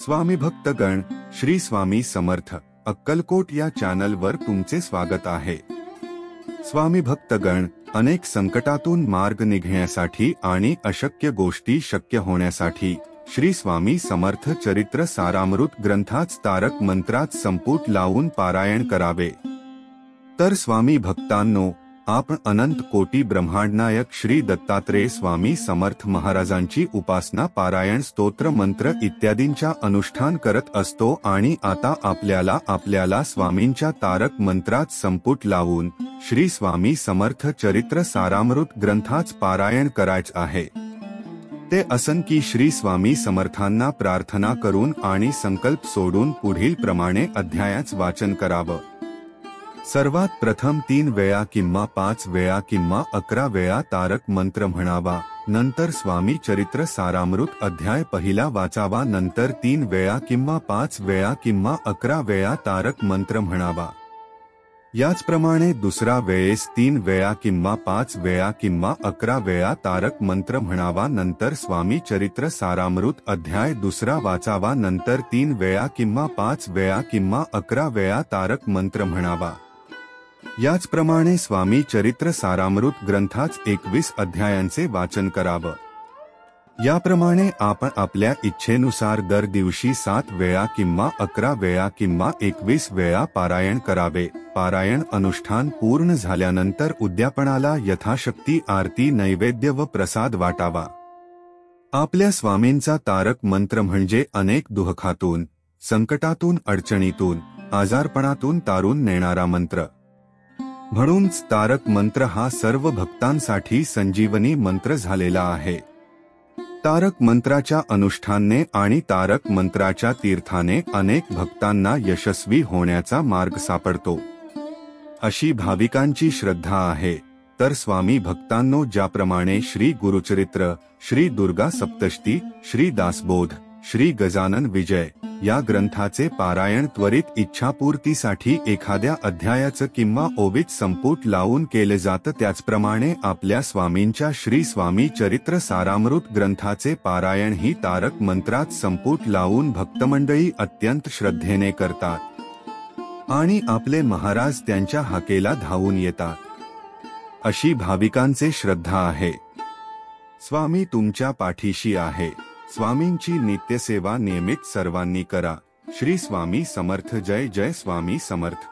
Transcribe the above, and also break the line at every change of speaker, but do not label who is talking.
स्वामी भक्तगण, श्री स्वामी समर्थ अक्कलकोट या चॅनलवर तुमचे स्वागत आहे। स्वामी भक्तगण, अनेक संकटातून मार्ग निघण्यासाठी आणि अशक्य गोष्टी शक्य होण्यासाठी श्री स्वामी समर्थ चरित्र सारामृत ग्रंथाच तारक मंत्रात संपुट लावून पारायण करावे। तर स्वामी भक्तांनो, आपण अनंत कोटी ब्रह्मांडनायक श्री दत्तात्रेय स्वामी समर्थ महाराजांची उपासना, पारायण, स्तोत्र, मंत्र इत्यादींचा अनुष्ठान करत असतो आणि आता आपल्याला स्वामींच्या तारक मंत्रात संपुट लावून श्री स्वामी समर्थ चरित्र सारामृत ग्रंथाच पारायण करायचे आहे। ते असन की श्री स्वामी समर्थांना प्रार्थना करून आणि संकल्प सोडून पुढील प्रमाणे अध्यायाच वाचन करावं। सर्वात प्रथम 3 वेळा किंवा 5 वेळा किंवा 11 वेळा तारक मंत्र म्हणावा। नंतर स्वामी चरित्र सारामृत अध्याय पहिला वाचावा। नंतर 3 वेळा किंवा 5 वेळा किंवा 11 वेळा तारक मंत्र म्हणावा। याचप्रमाणे दुसरा वेळेस 3 वेळा किंवा 5 वेळा किंवा 11 वेळा तारक मंत्र म्हणावा। नंतर स्वामी चरित्र सारामृत अध्याय दुसरा वाचावा। नंतर 3 वेळा किंवा 5 वेळा किंवा 11 वेळा तारक मंत्र म्हणावा। याचप्रमाणे स्वामी चरित्र सारामृत ग्रंथाच 21 अध्यायांचे वाचन करावं। याप्रमाणे आपण आपल्या इच्छेनुसार दर दिवशी 7 वेळा किंवा 11 वेळा किंवा 21 वेळा पारायण करावे। पारायण अनुष्ठान पूर्ण झाल्यानंतर उद्यापनाला यथाशक्ती आरती, नैवेद्य व प्रसाद वाटावा। आपल्या स्वामींचा तारक मंत्र म्हणजे अनेक दुःखातून, संकटातून, अडचणीतून, आजारपणातून तारून नेणारा मंत्र। म्हणूनच तारक मंत्र हा सर्व भक्तांसाठी संजीवनी मंत्र झालेला आहे। तारक मंत्राच्या अनुष्ठानाने आणि तारक मंत्राच्या तीर्थाने अनेक भक्तांना यशस्वी होण्याचा मार्ग सापडतो, अशी भाविकांची श्रद्धा आहे। तर स्वामी भक्तांनो, ज्याप्रमाणे श्री गुरुचरित्र, श्री दुर्गा सप्तशती, श्री दासबोध, श्री गजानन विजय या ग्रंथाचे पारायण त्वरित इच्छापूर्तीसाठी एखाद्या अध्यायाचं किंवा ओवीत संपुट लावून केले जातं, त्याचप्रमाणे आपल्या स्वामींच्या श्री स्वामी चरित्र सारामृत ग्रंथाचे पारायण ही तारक मंत्रात संपुट लावून भक्तमंडळी अत्यंत श्रद्धेने करतात आणि आपले महाराज त्यांच्या हाकेला धावून येतात, अशी भाविकांचे श्रद्धा आहे। स्वामी तुमच्या पाठीशी आहे। स्वामींची नित्यसेवा नियमित सर्वांनी करा। श्री स्वामी समर्थ। जय जय स्वामी समर्थ।